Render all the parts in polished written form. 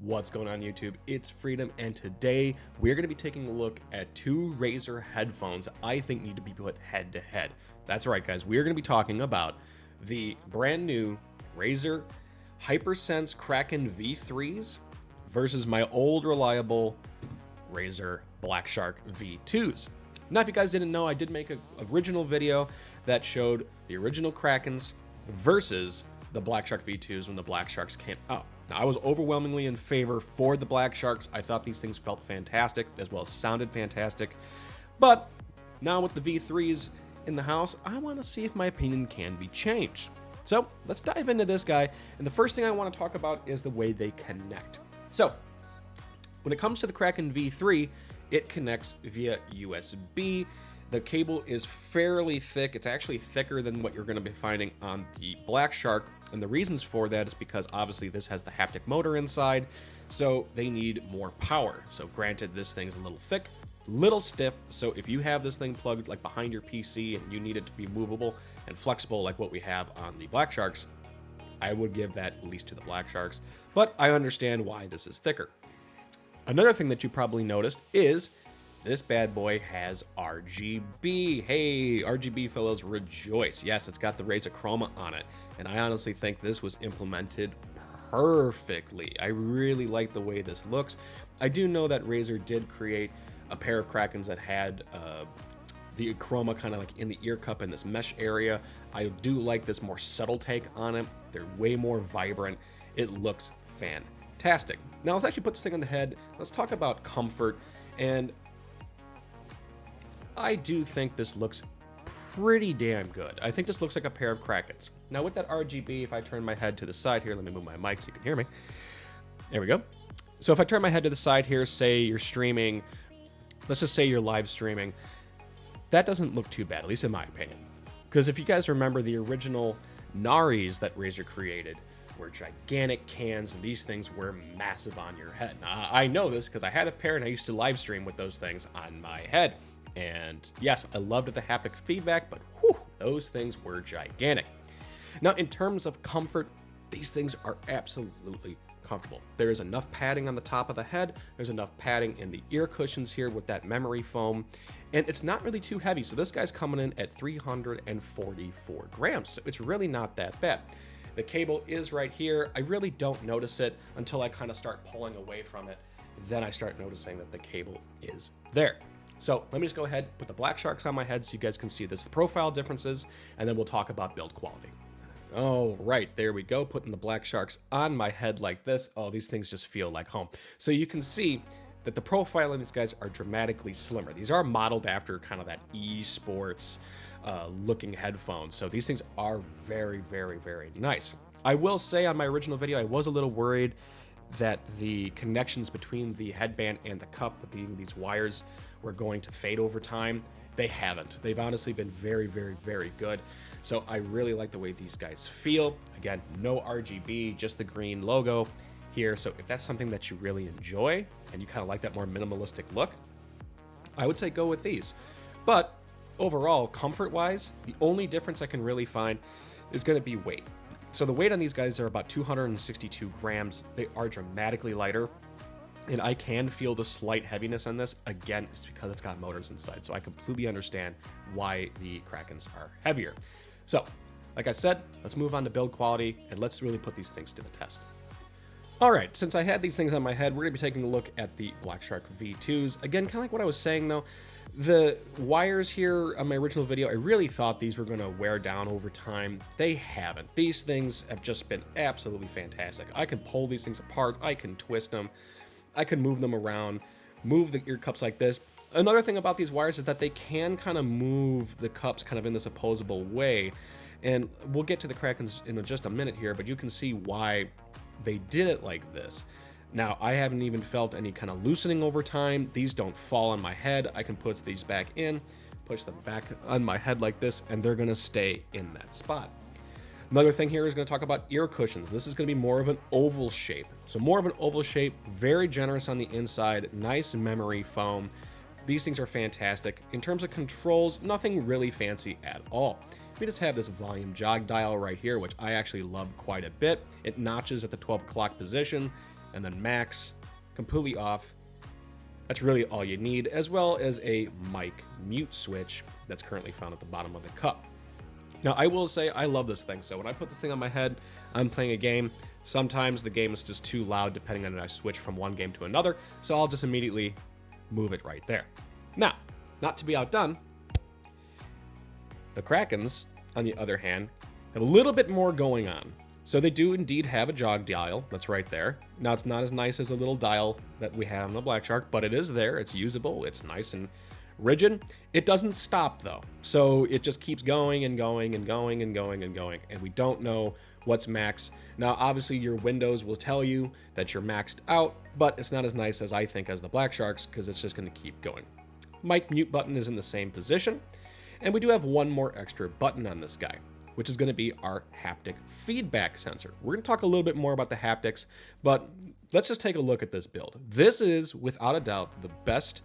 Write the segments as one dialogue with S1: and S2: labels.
S1: What's going on YouTube? It's Freedom, and today we're going to be taking a look at two Razer headphones that I think need to be put head to head. That's right guys, we're going to be talking about the brand new Razer Hypersense Kraken V3s versus my old reliable Razer Blackshark V2s. Now if you guys didn't know, I did make an original video that showed the original Krakens versus the Blackshark V2s when the Blacksharks came out. Now, I was overwhelmingly in favor for the Blacksharks. I thought these things felt fantastic, as well as sounded fantastic. But now with the V3s in the house, I want to see if my opinion can be changed. So let's dive into this guy. And the first thing I want to talk about is the way they connect. So when it comes to the Kraken V3, it connects via USB. The cable is fairly thick. It's actually thicker than what you're going to be finding on the Blackshark. And the reasons for that is because obviously this has the haptic motor inside, so they need more power. So granted, this thing's a little thick, little stiff. So if you have this thing plugged like behind your PC and you need it to be movable and flexible like what we have on the Blacksharks, I would give that at least to the Blacksharks. But I understand why this is thicker. Another thing that you probably noticed is this bad boy has RGB. Hey, RGB fellows, rejoice. Yes, it's got the Razer Chroma on it. And I honestly think this was implemented perfectly. I really like the way this looks. I do know that Razer did create a pair of Krakens that had the Chroma kind of like in the ear cup in this mesh area. I do like this more subtle take on it. They're way more vibrant. It looks fantastic. Now let's actually put this thing on the head. Let's talk about comfort. And I do think this looks pretty damn good. I think this looks like a pair of Krakens. Now with that RGB, if I turn my head to the side here, let me move my mic so you can hear me. There we go. So if I turn my head to the side here, say you're streaming, let's just say you're live streaming, that doesn't look too bad, at least in my opinion. Because if you guys remember the original Naris that Razer created were gigantic cans, and these things were massive on your head. Now, I know this because I had a pair and I used to live stream with those things on my head. And yes, I loved the haptic feedback, but whew, those things were gigantic. Now, in terms of comfort, these things are absolutely comfortable. There is enough padding on the top of the head. There's enough padding in the ear cushions here with that memory foam. And it's not really too heavy. So this guy's coming in at 344 grams. So it's really not that bad. The cable is right here. I really don't notice it until I kind of start pulling away from it. Then I start noticing that the cable is there. So let me just go ahead, put the Blacksharks on my head so you guys can see this, the profile differences, and then we'll talk about build quality. Oh, right, there we go, putting the Blacksharks on my head like this. Oh, these things just feel like home. So you can see that the profile of these guys are dramatically slimmer. These are modeled after kind of that esports looking headphones. So these things are very, very, very nice. I will say on my original video, I was a little worried that the connections between the headband and the cup with these wires were going to fade over time. They haven't. They've honestly been very, very, very good. So I really like the way these guys feel. Again, no RGB, just the green logo here. So if that's something that you really enjoy and you kind of like that more minimalistic look, I would say go with these. But overall, comfort-wise, the only difference I can really find is going to be weight. So the weight on these guys are about 262 grams. They are dramatically lighter, and I can feel the slight heaviness on this. Again, it's because it's got motors inside, so I completely understand why the Krakens are heavier. So, like I said, let's move on to build quality, and let's really put these things to the test. All right, since I had these things on my head, we're going to be taking a look at the Blackshark V2s. Again, kind of like what I was saying, though, the wires here on my original video, I really thought these were going to wear down over time. They haven't. These things have just been absolutely fantastic. I can pull these things apart. I can twist them. I can move them around, move the ear cups like this. Another thing about these wires is that they can kind of move the cups kind of in this opposable way. And we'll get to the Krakens in just a minute here, but you can see why they did it like this. Now, I haven't even felt any kind of loosening over time. These don't fall on my head. I can put these back in, push them back on my head like this, and they're gonna stay in that spot. Another thing here is gonna talk about ear cushions. This is gonna be more of an oval shape. So more of an oval shape, very generous on the inside, nice memory foam. These things are fantastic. In terms of controls, nothing really fancy at all. We just have this volume jog dial right here, which I actually love quite a bit. It notches at the 12 o'clock position. and then max, completely off. That's really all you need, as well as a mic mute switch that's currently found at the bottom of the cup. Now, I will say I love this thing. So when I put this thing on my head, I'm playing a game. Sometimes the game is just too loud depending on if I switch from one game to another. So I'll just immediately move it right there. Now, not to be outdone, the Krakens, on the other hand, have a little bit more going on. So they do indeed have a jog dial that's right there. Now, it's not as nice as the little dial that we have on the Blackshark, but it is there. It's usable. It's nice and rigid. It doesn't stop though. So it just keeps going and going and going and going and going. And we don't know what's max. Now, obviously your windows will tell you that you're maxed out, but it's not as nice as I think as the Blacksharks because it's just going to keep going. Mic mute button is in the same position. And we do have one more extra button on this guy, which is going to be our haptic feedback sensor. We're going to talk a little bit more about the haptics, but let's just take a look at this build. This is, without a doubt, the best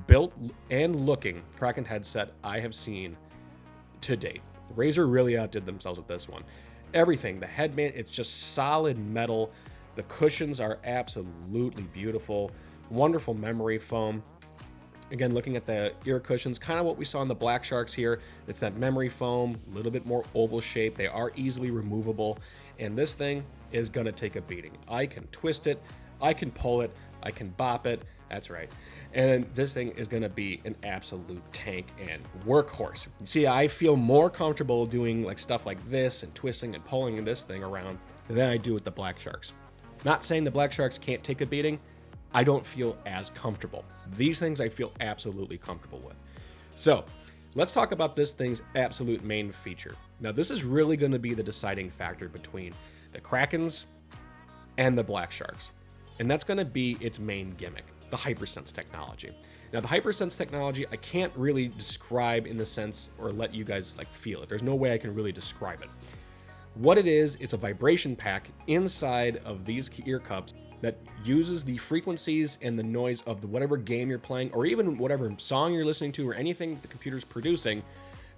S1: built and looking Kraken headset I have seen to date. Razer really outdid themselves with this one. Everything, the headband, it's just solid metal. The cushions are absolutely beautiful. Wonderful memory foam. Again, looking at the ear cushions, kind of what we saw in the Blacksharks here. It's that memory foam, a little bit more oval shape. They are easily removable, and this thing is gonna take a beating. I can twist it, I can pull it, I can bop it. That's right. And this thing is gonna be an absolute tank and workhorse. See, I feel more comfortable doing like stuff like this and twisting and pulling this thing around than I do with the Blacksharks. Not saying the Blacksharks can't take a beating. I don't feel as comfortable. These things I feel absolutely comfortable with. So let's talk about this thing's absolute main feature. Now, this is really going to be the deciding factor between the Krakens and the Blacksharks. And that's going to be its main gimmick, the Hypersense technology. Now, the Hypersense technology, I can't really describe in the sense or let you guys like feel it. There's no way I can really describe it. What it is, it's a vibration pack inside of these ear cups that uses the frequencies and the noise of whatever game you're playing, or even whatever song you're listening to, or anything the computer's producing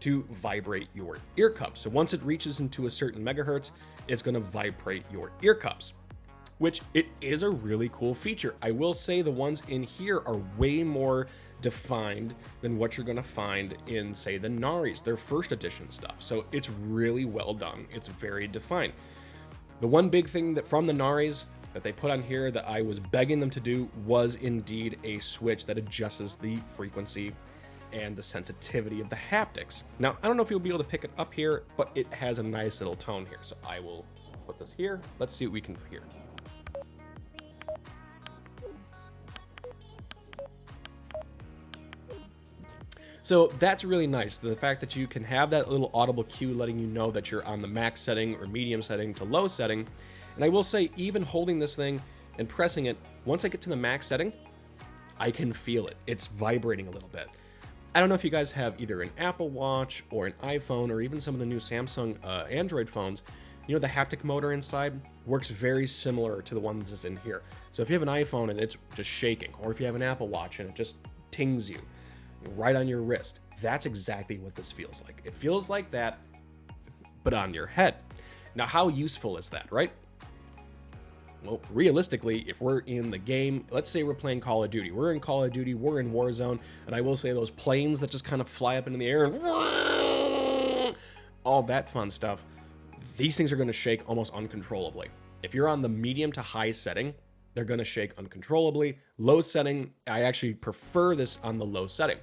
S1: to vibrate your ear cups. So once it reaches into a certain megahertz, it's going to vibrate your ear cups, which it is a really cool feature. I will say the ones in here are way more defined than what you're going to find in, say, the Naris, their first edition stuff. So it's really well done. It's very defined. The one big thing that from the Naris that they put on here that I was begging them to do was indeed a switch that adjusts the frequency and the sensitivity of the haptics. Now, I don't know if you'll be able to pick it up here, but it has a nice little tone here. So I will put this here. Let's see what we can hear. So that's really nice. The fact that you can have that little audible cue letting you know that you're on the max setting or medium setting to low setting. And I will say, even holding this thing and pressing it, once I get to the max setting, I can feel it. It's vibrating a little bit. I don't know if you guys have either an Apple Watch or an iPhone or even some of the new Samsung Android phones. You know, the haptic motor inside works very similar to the one that's in here. So if you have an iPhone and it's just shaking, or if you have an Apple Watch and it just tings you right on your wrist, that's exactly what this feels like. It feels like that, but on your head. Now, how useful is that, right? Well, realistically, if we're in the game, let's say we're playing Call of Duty. We're in Call of Duty, we're in Warzone, and I will say those planes that just kind of fly up into the air and all that fun stuff, these things are going to shake almost uncontrollably. If you're on the medium to high setting, they're going to shake uncontrollably. Low setting, I actually prefer this on the low setting.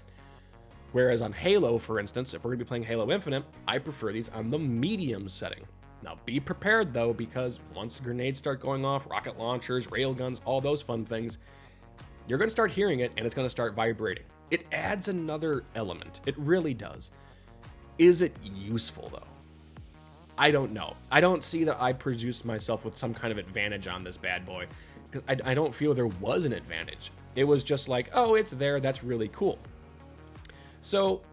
S1: Whereas on Halo, for instance, if we're going to be playing Halo Infinite, I prefer these on the medium setting. Now, be prepared, though, because once grenades start going off, rocket launchers, railguns, all those fun things, you're going to start hearing it, and it's going to start vibrating. It adds another element. It really does. Is it useful, though? I don't know. I don't see that I produced myself with some kind of advantage on this bad boy, because I don't feel there was an advantage. It was just like, oh, it's there, that's really cool. So,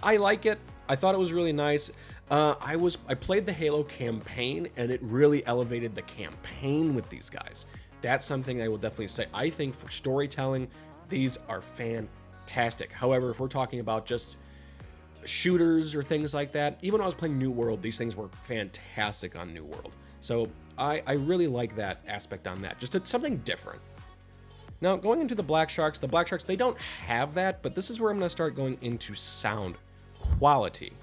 S1: I like it. I thought it was really nice. I played the Halo campaign, and it really elevated the campaign with these guys. That's something I will definitely say. I think for storytelling, these are fantastic. However, if we're talking about just shooters or things like that. Even when I was playing New World, these things were fantastic on New World. So I really like that aspect on that. Just something different. Now, going into the Blacksharks, they don't have that, but this is where I'm going to start going into sound quality.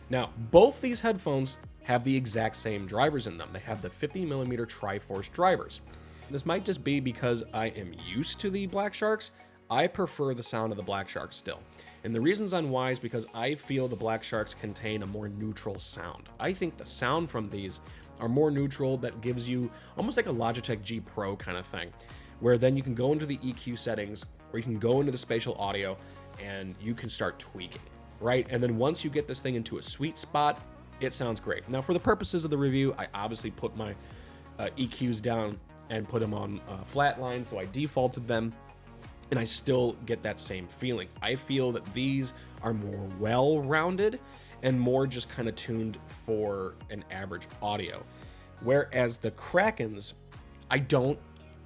S1: Now, both these headphones have the exact same drivers in them. They have the 50mm Triforce drivers. This might just be because I am used to the Blacksharks. I prefer the sound of the Blacksharks still. And the reasons on why is because I feel the Blacksharks contain a more neutral sound. I think the sound from these are more neutral, that gives you almost like a Logitech G Pro kind of thing, where then you can go into the EQ settings, or you can go into the spatial audio, and you can start tweaking, right? And then once you get this thing into a sweet spot, it sounds great. Now, for the purposes of the review, I obviously put my EQs down and put them on flatline, so I defaulted them, and I still get that same feeling. I feel that these are more well-rounded and more just kind of tuned for an average audio. Whereas the Krakens, I don't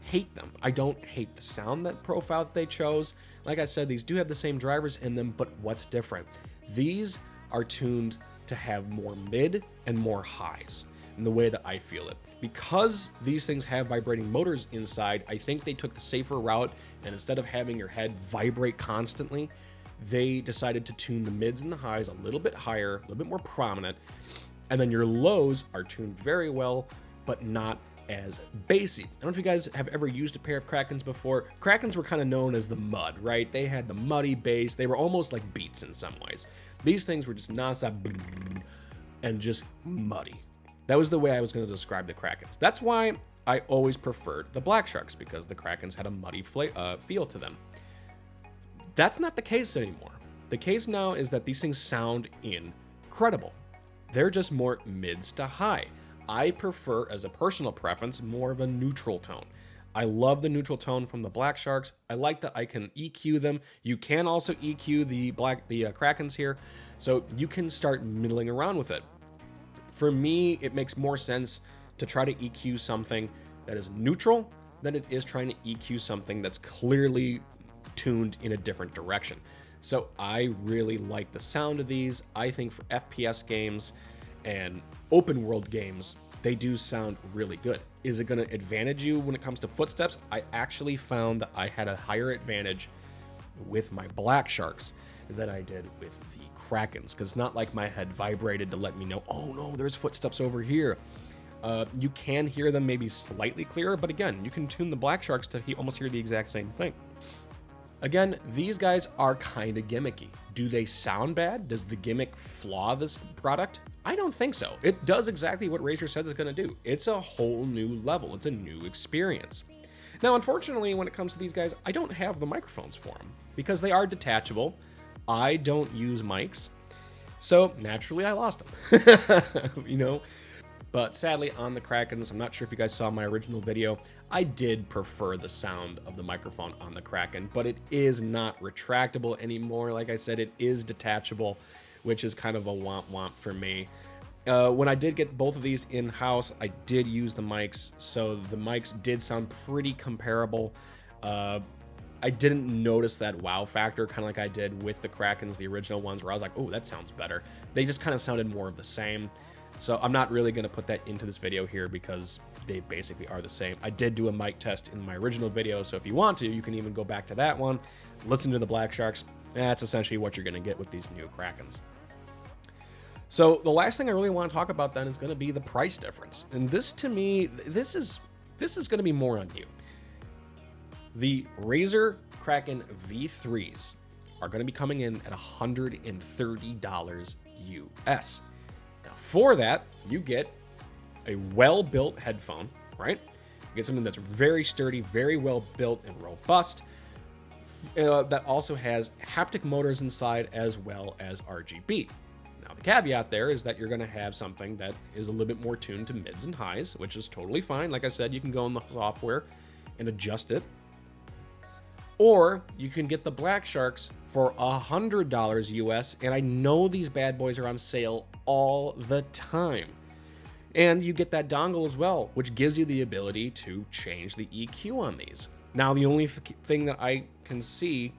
S1: hate them. I don't hate the sound profile that they chose. Like I said, these do have the same drivers in them, but what's different? These are tuned to have more mid and more highs in the way that I feel it. Because these things have vibrating motors inside, I think they took the safer route, and instead of having your head vibrate constantly, they decided to tune the mids and the highs a little bit higher, a little bit more prominent, and then your lows are tuned very well, but not as bassy. I don't know if you guys have ever used a pair of Krakens before. Krakens were kind of known as the mud, right? They had the muddy bass. They were almost like Beats in some ways. These things were just nonstop and just muddy. That was the way I was going to describe the Krakens. That's why I always preferred the Blacksharks, because the Krakens had a muddy feel to them. That's not the case anymore. The case now is that these things sound incredible. They're just more mids to high. I prefer, as a personal preference, more of a neutral tone. I love the neutral tone from the Blacksharks. I like that I can EQ them. You can also EQ the Krakens here, so you can start middling around with it. For me, it makes more sense to try to EQ something that is neutral than it is trying to EQ something that's clearly tuned in a different direction. So I really like the sound of these. I think for FPS games and open world games, they do sound really good. Is it going to advantage you when it comes to footsteps? I actually found that I had a higher advantage with my Blacksharks than I did with the Krakens, because it's not like my head vibrated to let me know, oh no, there's footsteps over here. You can hear them maybe slightly clearer, but again, you can tune the Blacksharks to almost hear the exact same thing. Again, these guys are kind of gimmicky. Do they sound bad? Does the gimmick flaw this product? I don't think so. It does exactly what Razer says it's going to do. It's a whole new level. It's a new experience. Now, unfortunately, when it comes to these guys, I don't have the microphones for them because they are detachable. I don't use mics, so naturally I lost them, you know? But sadly, on the Krakens, I'm not sure if you guys saw my original video, I did prefer the sound of the microphone on the Kraken, but it is not retractable anymore. Like I said, it is detachable, which is kind of a womp for me. When I did get both of these in-house, I did use the mics, so the mics did sound pretty comparable. I didn't notice that wow factor, kind of like I did with the Krakens, the original ones, where I was like, oh, that sounds better. They just kind of sounded more of the same. So I'm not really going to put that into this video here because they basically are the same. I did do a mic test in my original video, so if you want to, you can even go back to that one, listen to the Blacksharks. That's essentially what you're going to get with these new Krakens. So the last thing I really want to talk about then is going to be the price difference. And this, to me, this is going to be more on you. The Razer Kraken V3s are going to be coming in at $130 US. Now, for that, you get a well-built headphone, right? You get something that's very sturdy, very well built and robust, that also has haptic motors inside as well as RGB. Now, the caveat there is that you're going to have something that is a little bit more tuned to mids and highs, which is totally fine. Like I said, you can go in the software and adjust it. Or you can get the Blacksharks for $100 US, and I know these bad boys are on sale all the time. And you get that dongle as well, which gives you the ability to change the EQ on these. Now, the only thing that I can see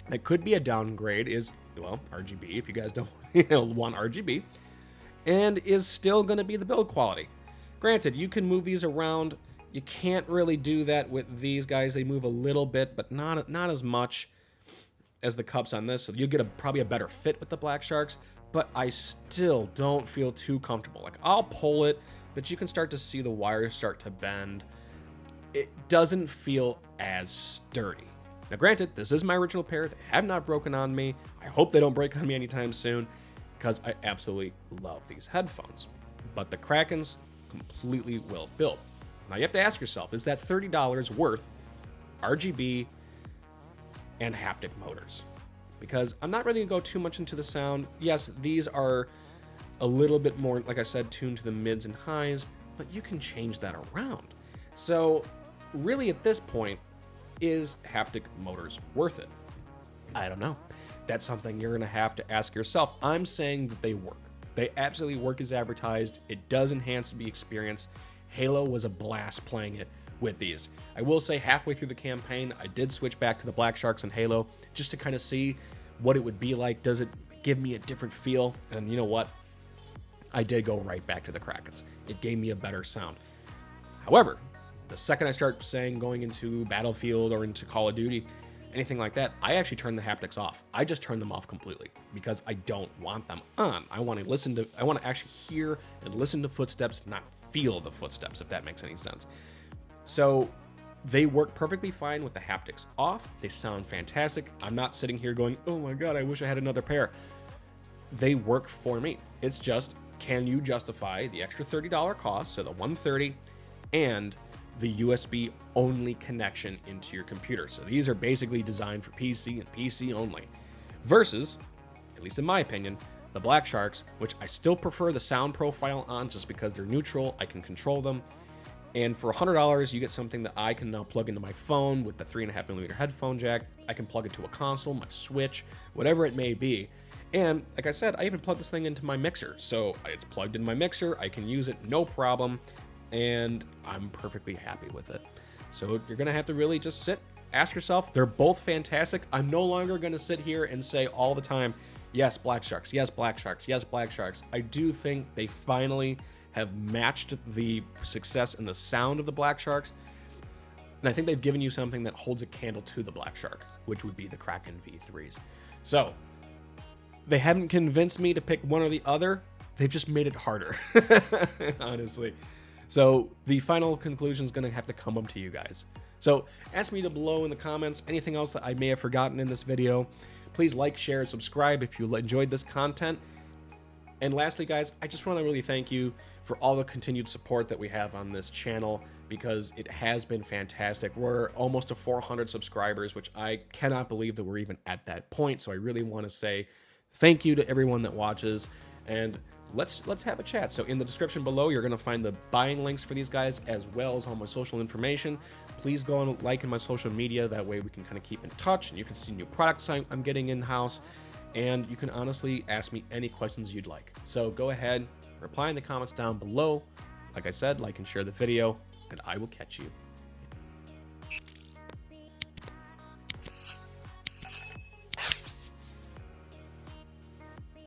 S1: that could be a downgrade is well, RGB if you guys don't want RGB, and is still going to be the build quality. Granted, you can move these around. You can't really do that with these guys. They move a little bit, but not as much as the cups on this. So you'll get probably a better fit with the Blacksharks, but I still don't feel too comfortable. Like, I'll pull it, but you can start to see the wires start to bend. It doesn't feel as sturdy. Now, granted, this is my original pair. They have not broken on me. I hope they don't break on me anytime soon, because I absolutely love these headphones. But the Krakens completely will build. Now, you have to ask yourself, is that $30 worth RGB and haptic motors? Because I'm not ready to go too much into the sound. Yes, these are a little bit more, like I said, tuned to the mids and highs, but you can change that around. So really at this point, is haptic motors worth it? I don't know. That's something you're gonna have to ask yourself. I'm saying that they work. They absolutely work as advertised. It does enhance the experience. Halo was a blast playing it with these. I will say halfway through the campaign, I did switch back to the Blacksharks and Halo just to kind of see what it would be like. Does it give me a different feel? And you know what? I did go right back to the Krakens. It gave me a better sound. However, the second I start saying going into Battlefield or into Call of Duty, anything like that, I actually turn the haptics off. I just turn them off completely because I don't want them on. I want to actually hear and listen to footsteps, not feel the footsteps, if that makes any sense. So they work perfectly fine with the haptics off. They sound fantastic. I'm not sitting here going, oh my God, I wish I had another pair. They work for me. It's just, can you justify the extra $30 cost, so the $130, and the USB only connection into your computer? So these are basically designed for PC and PC only, versus, at least in my opinion, the Blacksharks, which I still prefer the sound profile on just because they're neutral. I can control them. And for $100, you get something that I can now plug into my phone with the 3.5mm headphone jack. I can plug it to a console, my Switch, whatever it may be. And like I said, I even plug this thing into my mixer. So it's plugged in my mixer. I can use it, no problem. And I'm perfectly happy with it. So you're going to have to really just sit, ask yourself. They're both fantastic. I'm no longer going to sit here and say all the time, yes, Blacksharks, yes, Blacksharks, yes, Blacksharks. I do think they finally have matched the success and the sound of the Blacksharks. And I think they've given you something that holds a candle to the Blackshark, which would be the Kraken V3s. So they haven't convinced me to pick one or the other. They've just made it harder, honestly. So the final conclusion is going to have to come up to you guys. So ask me below in the comments anything else that I may have forgotten in this video. Please like, share, and subscribe if you enjoyed this content. And lastly, guys, I just want to really thank you for all the continued support that we have on this channel, because it has been fantastic. We're almost to 400 subscribers, which I cannot believe that we're even at that point. So I really want to say thank you to everyone that watches, and let's have a chat. So in the description below, you're going to find the buying links for these guys, as well as all my social information. Please go and like in my social media. That way we can kind of keep in touch, and you can see new products I'm getting in-house. And you can honestly ask me any questions you'd like. So go ahead, reply in the comments down below. Like I said, like and share the video, and I will catch you